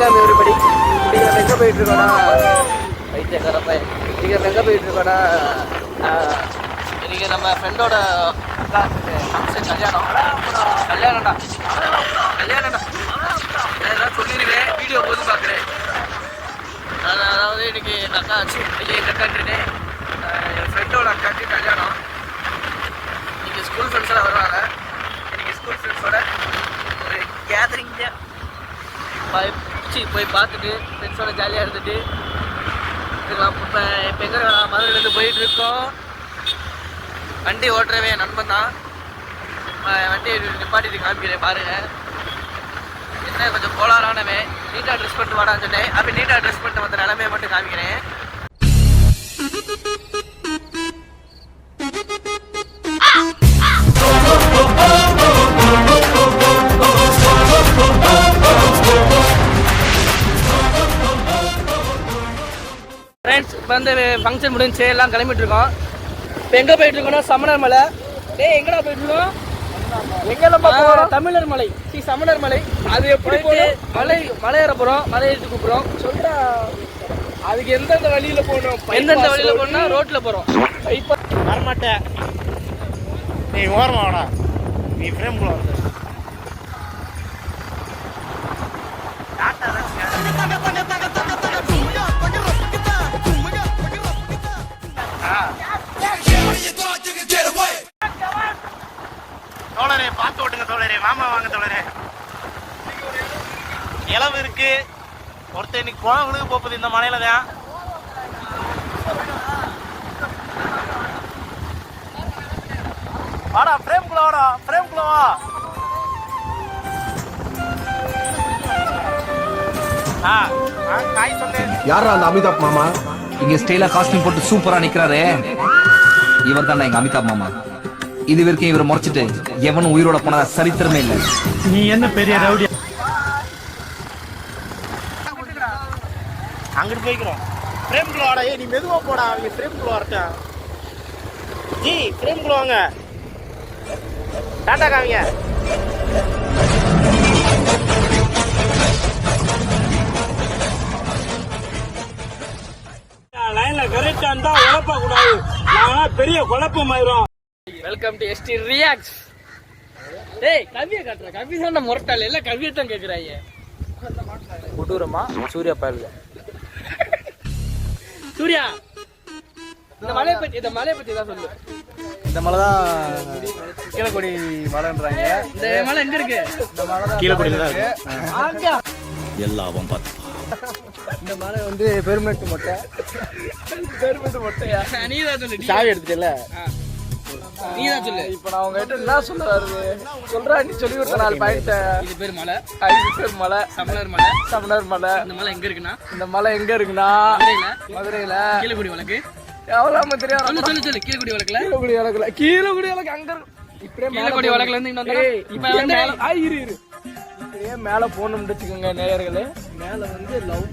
Welcome everybody. இன்னைக்கு நம்ம எங்கே போயிட்டுருக்கோன்னா வைத்தியக்காரப்ப இன்னைக்கு நம்ம எங்கே போயிட்டுருக்கோன்னா இன்னைக்கு நம்ம ஃப்ரெண்டோட ஃபங்க்ஷன் கல்யாணம்டா நான் சொல்லியிருக்கேன், வீடியோ போது பார்க்குறேன். அதாவது இன்னைக்கு எங்கள் அக்கா ஆச்சு எங்கள் அக்காட்டுன்னு என் ஃப்ரெண்டோட அக்காட்டு கல்யாணம். இன்னைக்கு ஸ்கூல் ஃப்ரெண்ட்ஸெல்லாம் வருவாங்க. இன்னைக்கு ஸ்கூல் ஃப்ரெண்ட்ஸோட ஒரு கேதரிங்காக போய் பார்த்துட்டு ஃப்ரெண்ட்ஸோட ஜாலியாக இருந்துட்டு இருக்கலாம். இப்போ எங்கே மதுரையிலேருந்து போயிட்டுருக்கோம். வண்டி ஓட்டுறவே நண்பன் தான். வண்டி நிப்பாட்டிட்டு காமிக்கிறேன் பாருங்கள். என்ன கொஞ்சம் கோளாறானவன், நீட்டாக ட்ரெஸ் பண்ணிட்டு வாடான்னு சொன்னேன். அப்படி நீட்டாக ட்ரெஸ் பண்ணிட்டு வந்த நிலமையை மட்டும் காமிக்கிறேன். ஃப்ரெண்ட்ஸ் இப்போ வந்து ஃபங்க்ஷன் முடிஞ்சு எல்லாம் கிளம்பிட்டு இருக்கோம். இப்போ எங்கே போயிட்டுருக்கோன்னா சமணர் மலை. எங்கடா போயிட்டுருக்கோம்? தமிழர் மலை, சமணர் மலை. அது எப்படி மலை ஏற போகிறோம், மலை ஏற்றி கூப்பிட்றோம். சொல்கிறா அதுக்கு எந்தெந்த வழியில் போகணும்? எந்தெந்த வழியில் போகணும்னா ரோட்டில் போகிறோம். இப்போ வரமாட்டேன், நீ ஓரமா வாடா, நீ ஃப்ரேம்குள்ள வந்து தோழரே பார்த்து ஓட்டுங்க தோழரே. மாமா வாங்க தோழரே. இளவு இருக்கு. ஒருத்தர் இன்னைக்கு குழந்தைங்களுக்கு போகுது இந்த மலையில தான். வாடா ஃப்ரேம்குள்ள வாடா, ஃப்ரேம்குள்ள வா. காய் சொல்லு. யாரா அந்த அமிதாப் மாமா? இங்க ஸ்டைலா காஸ்டியூம் போட்டு சூப்பரா நிக்கிறாரே, இவர் தான் எங்க அமிதாப் மாமா. இது வரைக்கும் இவரை முறைச்சிட்டு எவனும் உயிரோட போனதா சரித்திரமே இல்லை. நீ என்ன பெரிய ரவுடி? அங்கிட்டு போய்க்கிறோம். ஃப்ரேம்குள்ள வாடா. நீ மெதுவா போடா, அவங்க ஃப்ரேம்குள்ள வரட்டா. ஜி ஃப்ரேம்குள்ள வாங்க. டாடா காமிங்க. லைன்ல கரெக்டா இருந்தா உழப்ப கூடாது, நான் பெரிய குழப்பம் ஆயிரும். Welcome to SD reacts. டேய் கவியை காட்டுற, கவி தான் முரட்டாள், எல்லாம் கவியை தான் கேட்குறாங்க. கொடூரமா சூர்யா பாருங்க. சூர்யா இந்த மலையை பற்றி தான் சொல்லு. இந்த மலை தான் கீழக்குடி மலைன்றாங்க. இந்த மலை எங்க இருக்கு? இந்த மலை தான் கீழக்குடியில தான் இருக்கு. எல்லாவும் பார்த்து இந்த மலை வந்து பெருமெட்டு மொட்டை. மொட்டையா? நீ தான் சொல்லு. சாவி எடுத்துட்டல, நீ தான் சொல்லு. இப்ப நான் உங்ககிட்ட என்ன சொல்ல வருது சொல்றா, நீ சொல்லி கொடுத்த 4 பாயிண்ட். இது பேர் மலை. இது பேர் மலை, சமணர் மலை. சமணர் மலை. இந்த மலை எங்க இருக்குன்னா, இந்த மலை எங்க இருக்குன்னா மதுரையில கீழக்குடி வழக்கு. எவ்வளவு தெரியாது. சொல்லு கீழக்குடி வழக்குல. கீழக்குடி வழக்கு அங்க இப்படியே கீழக்குடி வழக்குல இருந்து இங்க இரு இப்படியே மேல போகணும்னு வச்சுக்கோங்க நேயர்களே. மேல வந்து லவ்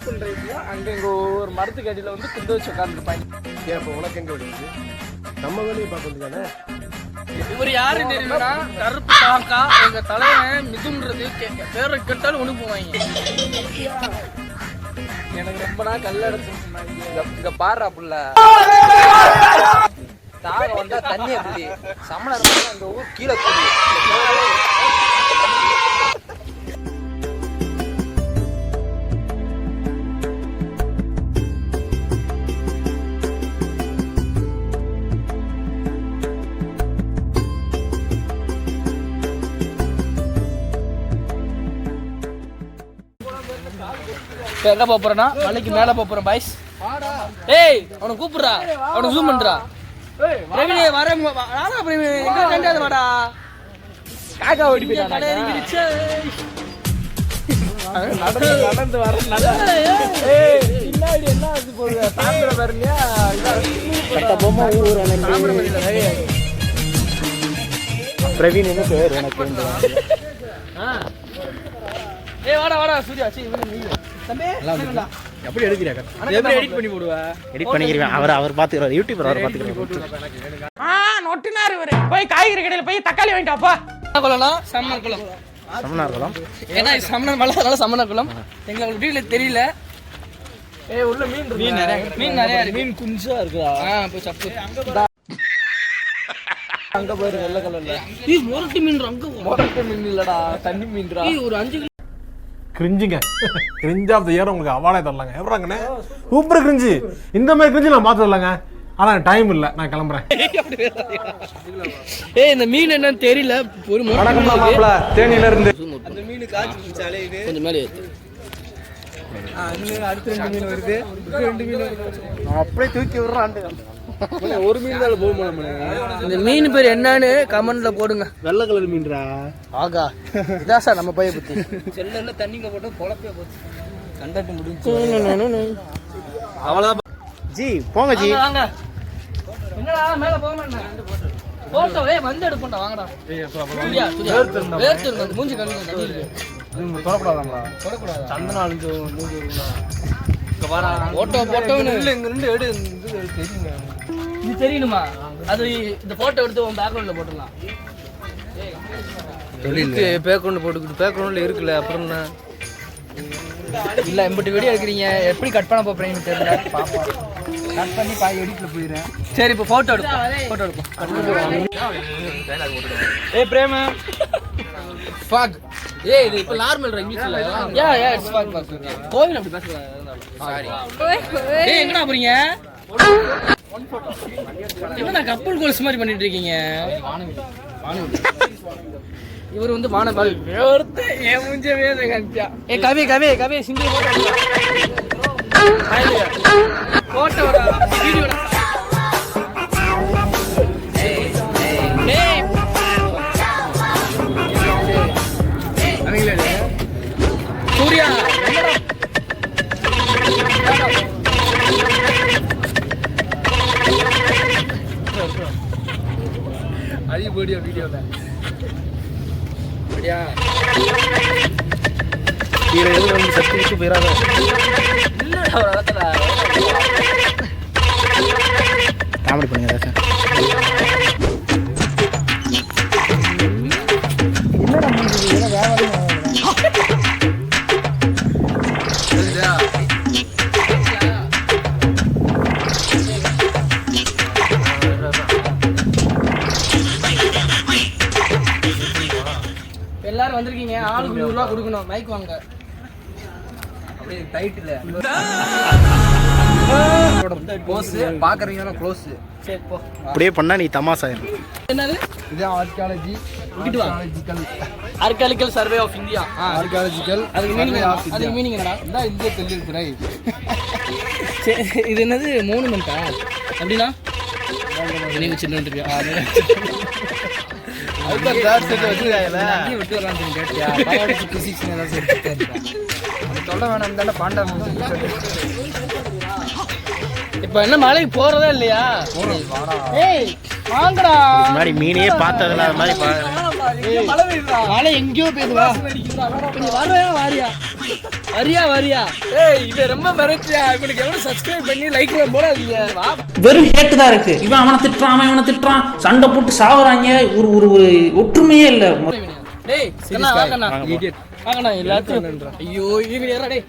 பண்றதுல அங்க இங்க ஒரு மரத்துக்கு அடியில வந்து குண்டு வச்சு உட்காந்துருப்பாங்க. இப்போ உனக்கு எங்க விடுது? நம்ம வேலையை பார்க்க வேண்டியதானே. இவர் யாருன்னு தெரியுமா? கருப்பு காக்கா. எங்க தலைவன் மிதுன்றது பேரை கேட்டாலும் ஒண்ணு போவாங்க. எனக்கு ரொம்ப நாள் கல்ல எடுத்து இங்க பாடுறா புள்ள. தாகம் வந்தா தண்ணியை குடி. சமணர் அந்த ஊர் கீழே குடி. எங்க போறேன்னா மலைக்கு மேல போறேன் பாய்ஸ். ஏய் அவனை கூப்பிடுறா, அவனை ஜூம் பண்றா. பிரவீன் வர பிரவீன் எங்க கண்டாது வாடா. காக்கா ஓடி போயிட்டான். நடந்து வர பின்னாடி என்ன ஆச்சு போகுது? தாம்பரம் பாருங்க. பிரவீன் என்ன பேர் எனக்கு? ஏய் வாடா சூர்யா. தம்பி எப்படி எடுக்கிறீங்க? எப்படி எடிட் பண்ணி போடுவா? எடிட் பண்ணிக்கிறேன். அவர் பாத்துக்கிறார், யூடியூபர் அவர் பாத்துக்கிறார். நொட்டினாரு இவரு. போய் காய்கறி கடையில போய் தக்காளி வாங்கிட்டாப்பா. குளம்னா சம்மர் குளம். சமனார் குளம். ஏன்னா இது சமணர் மலை, அதனால சமணர் குளம். எங்களுக்கு வீட்டில் தெரியல. உள்ள மீன் நிறைய இருக்கு. மீன் குஞ்சா இருக்குதா? போய் சப்பு அங்க போயிரு வெள்ளை கலர்ல. மொரட்டு மீன் அங்க. மொரட்டு மீன் இல்லடா, தண்ணி மீன்டா. ஒரு 5 கிரிஞ்சுங்க, கிரிஞ்ச் ஆஃப் த இயர் உங்களுக்கு அவார்டே தரலாங்க. எப்படாங்கண்ணே சூப்பர் கிரிஞ்சு. இந்த மாதிரி கிரிஞ்சு நான் பார்த்து வரலாங்க. ஆனால் டைம் இல்லை, நான் கிளம்புறேன். இந்த மீன் என்னன்னு தெரியல. ஒரு தேனியில இருந்து அந்த மீன் காய்ச்சி கொஞ்சம் மேலே அடுத்து 2 மீன் வருது. 2 மீன் அப்படியே தூக்கி விடுறான். ஒரு மீன் தான் போக முடியும். இந்த மீன் பேர் என்னன்னு கமெண்ட்ல போடுங்க. வெள்ளை கலர் மீன்ரா. ஆகா, இதான் சார் நம்ம பைய பத்தி. செல்ல தண்ணிங்க போட்டு பொழப்பே போச்சு. கண்டக்ட் முடிஞ்சு அவ்வளோதான். ஜி போங்க ஜி. வாங்க. என்னடா மேல போகணும். போட்டோ வந்து எடுப்போம்டா. வாங்கடா. சூர்யா வேர்த்து மூஞ்சி கழுவுங்க. தண்ணி இருக்கு. தொடக்கூடாதாங்களா? தொடக்கூடாது. சந்தன அழிஞ்சு மூஞ்சி இருக்குங்களா? போட்டோ இங்க இருந்து எடு. தெரியுங்க, இது தெரியணுமா? அது இந்த போட்டோ எடுத்து உன் பேக்ரவுண்ட்ல போட்டுடலாம். பேக்ரவுண்ட் போட்டுக்கிட்டு பேக்ரவுண்ட்ல இருக்குல்ல. அப்புறம் என்ன இல்ல எம்பிட்டு வீடியோ எடுக்கிறீங்க, எப்படி கட் பண்ண போறீங்கன்னு தெரியல. பாப்பா கட் பண்ணி பாய் எடிட்ல போயிடுறேன். சரி இப்போ போட்டோ எடுப்போம். போட்டோ எடுப்போம். பிரேம ஃபாக். இது இப்போ நார்மல் இங்கிலீஷ்ல. It's fog. கோவில் அப்படி பேசக்கூடாது. சாரி. எங்கடா போறீங்க? என்ன கப்பல் கோல்ஸ் மாதிரி பண்ணிட்டு இருக்கீங்க? இவர் வந்து மானபால். என் மூஞ்சவே காமிச்சா. கவி சிங்கிள் போட்டோ வீடியோ. சூர்யா அதிகப்படியா வீடியோல அப்படியா? கீழே எதுவும் வந்து சத்து விட்டு போயிடாத. இல்லடா ஒரு இடத்துல காமெடி பண்ணுங்க ஏதாச்சும். என்னடா முடிஞ்சது? ஏன்னா வேற எல்லாரும் வந்திருக்கீங்க. ஆளுக்கு 100 ரூபா கொடுக்கணும். மைக் வாங்க. அப்படியே டைட்டில் போஸ் பாக்குறீங்கன்னா க்ளோஸ். சரி போ. அப்படியே பண்ணா நீ தமாசாயிரும். என்னது? இதான் archaeology, archaeological survey of India. Archaeological அதுக்கு மீனிங் என்னடா? இதான் இந்திய தொழில்துறை. சரி, இது என்னது? மோனுமெண்டா? அப்படின்னா நீங்க சின்ன விட்டு வரலாம் கேட்டியா? பயோலஜி பிசிக்ஸ் சொல்ல வேணாம் தானே பாண்டா. இப்ப என்ன மலைக்கு போறதா இல்லையா? ஏய் வாங்கடா. மாதிரி மீனையே பார்த்ததுல அது மாதிரி மழை எங்கேயோ போயிடுவா. வாரியா வரியா? ஏய் இது ரொம்ப மிரட்டியா. இவனுக்கு எவ்வளவு சப்ஸ்கிரைப் பண்ணி லைக் போடாதீங்க. வெறும் ஹேட்டு தான் இருக்கு. இவன் அவனை திட்டுறான், சண்டை போட்டு சாவுறாங்க. ஒரு ஒற்றுமையே இல்ல. டேய் வாங்கண்ணா எல்லாத்தையும். ஐயோ இவங்க டேய்